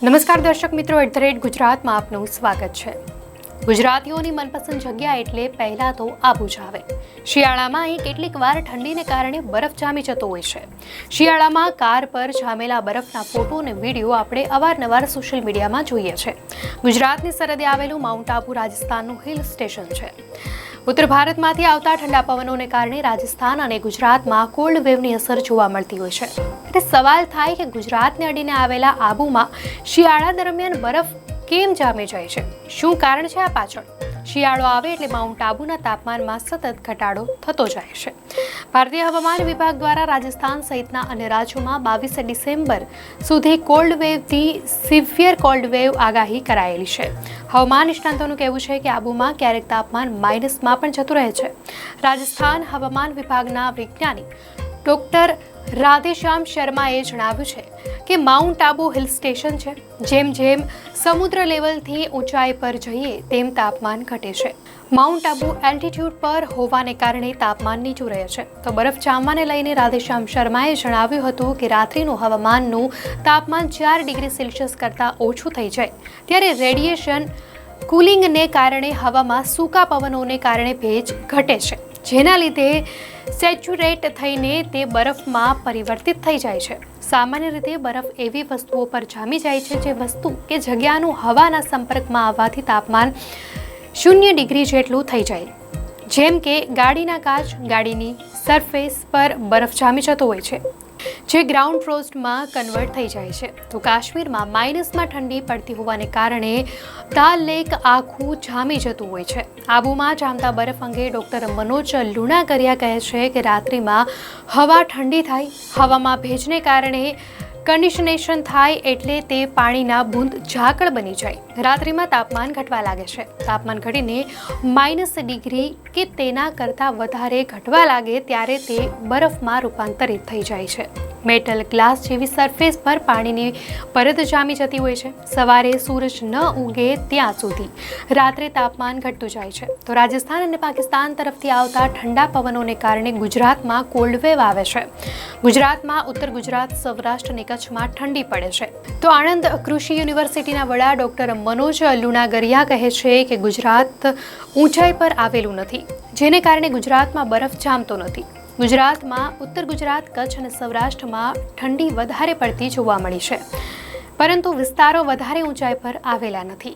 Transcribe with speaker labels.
Speaker 1: નમસ્કાર દર્શક મિત્રો, @ગુજરાતમાં આપનું સ્વાગત છે। ગુજરાતીઓની મનપસંદ જગ્યા એટલે પહેલાં તો આબુ જ આવે। શિયાળામાં અહીં કેટલીક વાર ઠંડીને કારણે બરફ જામી જતો હોય છે। શિયાળામાં કાર પર જામેલા બરફના ફોટો અને વિડીયો આપણે અવારનવાર સોશિયલ મીડિયામાં જોઈએ છે। ગુજરાતની સરહદે આવેલું માઉન્ટ આબુ રાજસ્થાનનું હિલ સ્ટેશન છે। ઉત્તર ભારતમાંથી આવતા ઠંડા પવનોને કારણે રાજસ્થાન અને ગુજરાતમાં કોલ્ડ વેવની અસર જોવા મળતી હોય છે। એટલે સવાલ થાય કે ગુજરાતને અડીને આવેલા આબુમાં શિયાળા દરમિયાન બરફ કેમ જામી જાય છે? શું કારણ છે આ પાછળ? શિયાળો આવે એટલે માઉન્ટ આબુના તાપમાનમાં સતત ઘટાડો થતો જાય છે। ભારતીય હવામાન વિભાગ દ્વારા રાજસ્થાન સહિતના અન્ય રાજ્યોમાં 22 ડિસેમ્બર સુધી કોલ્ડ વેવથી સિવિયર કોલ્ડ વેવ આગાહી કરાયેલી છે। હવામાન નિષ્ણાતોનું કહેવું છે કે આબુમાં ક્યારેક તાપમાન માઇનસમાં પણ જતું રહે છે। રાજસ્થાન હવામાન વિભાગના વૈજ્ઞાનિક ડોક્ટર રાધેશ્યામ શર્માએ જણાવ્યું છે કે માઉન્ટ આબુ હિલ સ્ટેશન છે। જેમ જેમ સમુદ્ર લેવલથી ઊંચાઈ પર જઈએ તેમ તાપમાન ઘટે છે। માઉન્ટ આબુ એલ્ટિટ્યુડ પર હોવાને કારણે તાપમાન નીચું રહે છે। તો બરફ જામવાને લઈને રાધેશ્યામ શર્માએ જણાવ્યું હતું કે રાત્રિનું હવામાનનું તાપમાન 4 ડિગ્રી સેલ્સિયસ કરતાં ઓછું થઈ જાય ત્યારે રેડિયેશન કુલિંગને કારણે હવામાં સૂકા પવનોને કારણે ભેજ ઘટે છે, જેના લીધે સેચ્યુરેટ થઈને તે બરફમાં પરિવર્તિત થઈ જાય છે। સામાન્ય રીતે બરફ એવી વસ્તુઓ પર જામી જાય છે જે વસ્તુ કે જગ્યાનું હવાના સંપર્કમાં આવવાથી તાપમાન 0 ડિગ્રી જેટલું થઈ જાય, જેમ કે ગાડીના કાચ, ગાડીની સરફેસ પર બરફ જામી જતો હોય છે જે ગ્રાઉન્ડ ફ્રોસ્ટમાં કન્વર્ટ થઈ જાય છે। તો કાશ્મીરમાં માઇનસમાં ઠંડી પડતી હોવાને કારણે દાલ લેક આખું જામી જતું હોય છે। આબુમાં જામતા બરફ અંગે ડોક્ટર મનોજ લુણાગરિયા કહે છે કે રાત્રિમાં હવા ઠંડી થાય, હવામાં ભેજને કારણે કન્ડિશનેશન થાય એટલે તે પાણીના બૂંદ ઝાકળ બની જાય। રાત્રિમાં તાપમાન ઘટવા લાગે છે। તાપમાન ઘટીને -ડિગ્રી કે તેના કરતાં વધારે ઘટવા લાગે ત્યારે તે બરફમાં રૂપાંતરિત થઈ જાય છે। મેટલ ગ્લાસ જેવી સરફેસ પર પાણીની પરત જામી જતી હોય છે। સવારે સૂરજ ન ઉગે ત્યાં સુધી રાત્રે તાપમાન ઘટતું જાય છે। તો રાજસ્થાન અને પાકિસ્તાન તરફથી આવતા ઠંડા પવનોને કારણે ગુજરાતમાં કોલ્ડ વેવ આવે છે। ગુજરાતમાં ઉત્તર ગુજરાત, સૌરાષ્ટ્ર અને કચ્છમાં ઠંડી પડે છે। તો આણંદ કૃષિ યુનિવર્સિટીના વડા ડોક્ટર મનોજ લુણાગરિયા કહે છે કે ગુજરાત ઊંચાઈ પર આવેલું નથી, જેને કારણે ગુજરાતમાં બરફ જામતો નથી। ગુજરાતમાં ઉત્તર ગુજરાત, કચ્છ અને સૌરાષ્ટ્રમાં ઠંડી વધારે પડતી જોવા મળી છે, પરંતુ વિસ્તારો વધારે ઊંચાઈ પર આવેલા નથી।